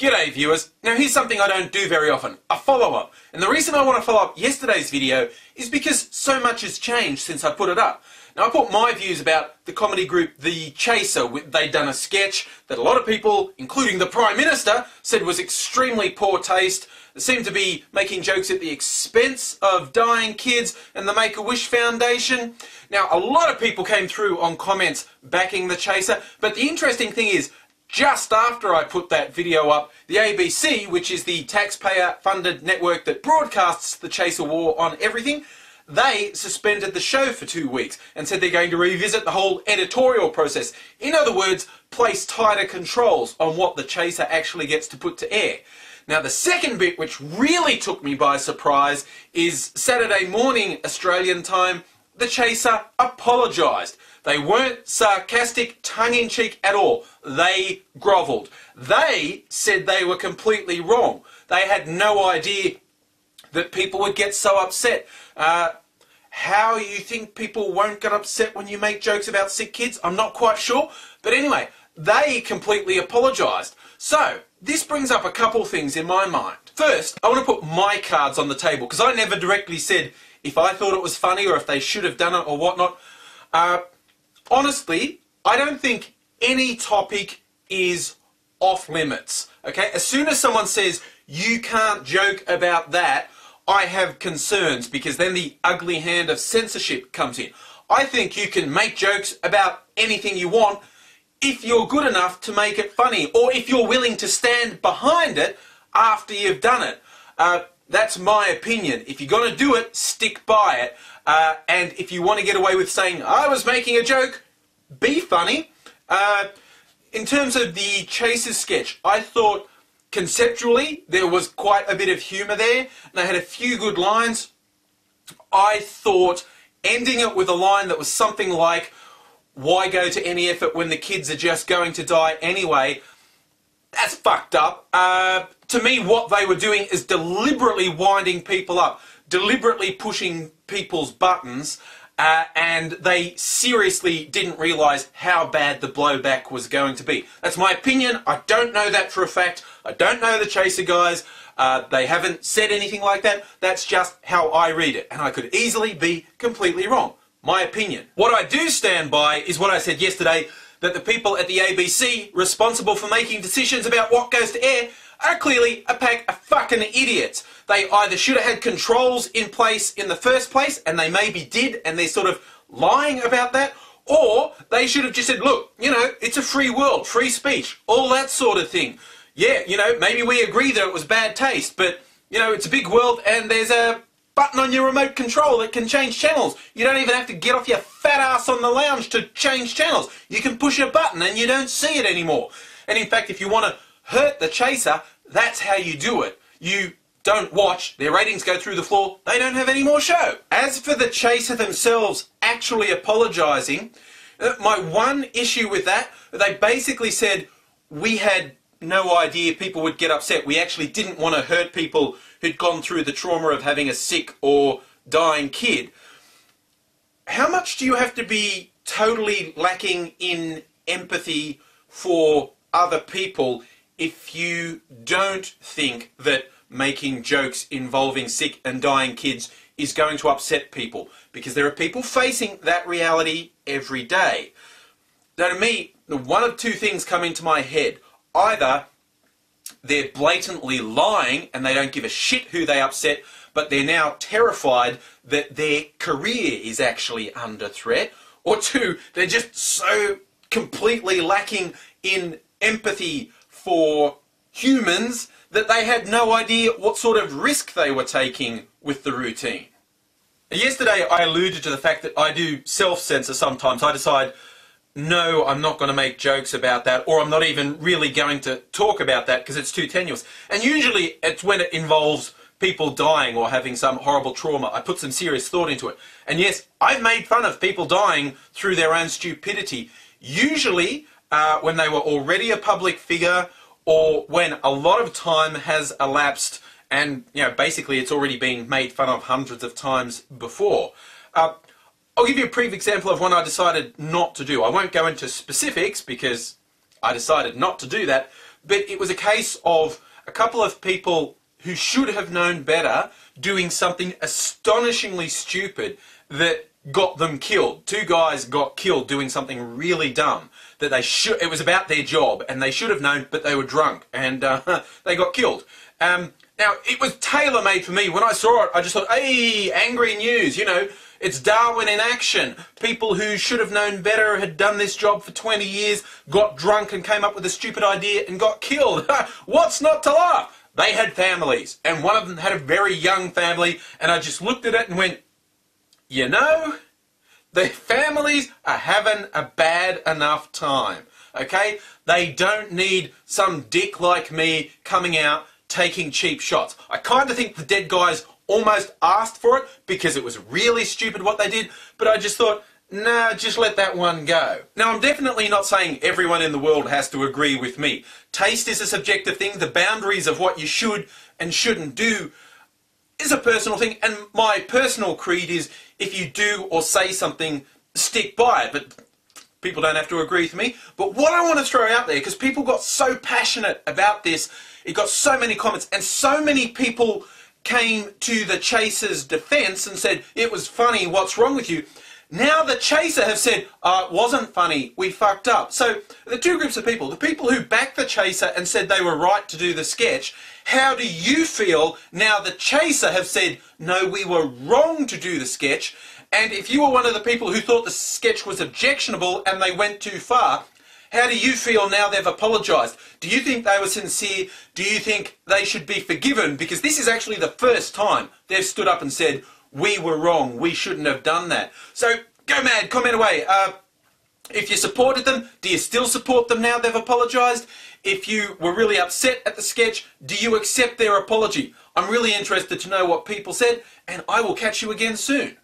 G'day viewers. Now here's something I don't do very often, a follow-up. And the reason I want to follow up yesterday's video is because so much has changed since I put it up. Now I put my views about the comedy group The Chaser. They'd done a sketch that a lot of people, including the Prime Minister, said was extremely poor taste. They seemed to be making jokes at the expense of dying kids and the Make-A-Wish Foundation. Now a lot of people came through on comments backing The Chaser, but the interesting thing is, just after I put that video up, the ABC, which is the taxpayer-funded network that broadcasts the Chaser War on everything, they suspended the show for 2 weeks and said they're going to revisit the whole editorial process. In other words, place tighter controls on what the Chaser actually gets to put to air. Now the second bit, which really took me by surprise, is Saturday morning Australian time, the Chaser apologised. They weren't sarcastic, tongue-in-cheek at all. They grovelled. They said they were completely wrong. They had no idea that people would get so upset. How you think people won't get upset when you make jokes about sick kids, I'm not quite sure. But anyway, they completely apologised. So, this brings up a couple things in my mind. First, I want to put my cards on the table, because I never directly said if I thought it was funny or if they should have done it or whatnot. Honestly, I don't think any topic is off limits, okay? As soon as someone says, you can't joke about that, I have concerns, because then the ugly hand of censorship comes in. I think you can make jokes about anything you want if you're good enough to make it funny, or if you're willing to stand behind it after you've done it. That's my opinion. If you're going to do it, stick by it. And if you want to get away with saying, I was making a joke, be funny. In terms of the Chaser sketch, I thought conceptually there was quite a bit of humour there. And they had a few good lines. I thought ending it with a line that was something like, why go to any effort when the kids are just going to die anyway? That's fucked up. To me, what they were doing is deliberately winding people up, deliberately pushing people's buttons, and they seriously didn't realise how bad the blowback was going to be. That's my opinion. I don't know that for a fact. I don't know the Chaser guys. They haven't said anything like that. That's just how I read it, and I could easily be completely wrong. My opinion. What I do stand by is what I said yesterday, that the people at the ABC responsible for making decisions about what goes to air are clearly a pack of fucking idiots. They either should have had controls in place in the first place, and they maybe did, and they're sort of lying about that, or they should have just said, look, you know, it's a free world, free speech, all that sort of thing. Yeah, you know, maybe we agree that it was bad taste, but, you know, it's a big world, and there's a button on your remote control that can change channels. You don't even have to get off your fat ass on the lounge to change channels. You can push a button and you don't see it anymore. And in fact, if you want to hurt the Chaser, that's how you do it. You don't watch, their ratings go through the floor, they don't have any more show. As for the Chaser themselves actually apologising, my one issue with that, they basically said, we had no idea people would get upset. We actually didn't want to hurt people who'd gone through the trauma of having a sick or dying kid. How much do you have to be totally lacking in empathy for other people if you don't think that making jokes involving sick and dying kids is going to upset people? Because there are people facing that reality every day. Now to me, one of two things come into my head. Either they're blatantly lying and they don't give a shit who they upset, but they're now terrified that their career is actually under threat, or two, they're just so completely lacking in empathy for humans that they had no idea what sort of risk they were taking with the routine. Yesterday I alluded to the fact that I do self-censor sometimes. I decide, no, I'm not going to make jokes about that, or I'm not even really going to talk about that because it's too tenuous. And usually it's when it involves people dying or having some horrible trauma. I put some serious thought into it. And yes, I've made fun of people dying through their own stupidity. Usually when they were already a public figure, or when a lot of time has elapsed and, you know, basically it's already been made fun of hundreds of times before. I'll give you a brief example of one I decided not to do. I won't go into specifics because I decided not to do that, but it was a case of a couple of people who should have known better doing something astonishingly stupid that got them killed. Two guys got killed doing something really dumb that they should. It was about their job and they should have known, but they were drunk and they got killed. Now, it was tailor-made for me. When I saw it, I just thought, hey, angry news, you know, it's Darwin in action. People who should have known better, had done this job for 20 years, got drunk and came up with a stupid idea and got killed. What's not to laugh? They had families, and one of them had a very young family, and I just looked at it and went, you know, their families are having a bad enough time, okay? They don't need some dick like me coming out taking cheap shots. I kind of think the dead guys almost asked for it because it was really stupid what they did, but I just thought, nah, just let that one go. Now, I'm definitely not saying everyone in the world has to agree with me. Taste is a subjective thing. The boundaries of what you should and shouldn't do is a personal thing, and my personal creed is if you do or say something, stick by it, but people don't have to agree with me. But what I want to throw out there, because people got so passionate about this, it got so many comments, and so many people came to the Chaser's defense and said, it was funny, what's wrong with you? Now the Chaser have said, it wasn't funny, we fucked up. So the two groups of people, the people who backed the Chaser and said they were right to do the sketch, how do you feel now the Chaser have said, no, we were wrong to do the sketch? And if you were one of the people who thought the sketch was objectionable and they went too far, how do you feel now they've apologised? Do you think they were sincere? Do you think they should be forgiven? Because this is actually the first time they've stood up and said, we were wrong, we shouldn't have done that. So go mad, comment away. If you supported them, do you still support them now they've apologised? If you were really upset at the sketch, do you accept their apology? I'm really interested to know what people said, and I will catch you again soon.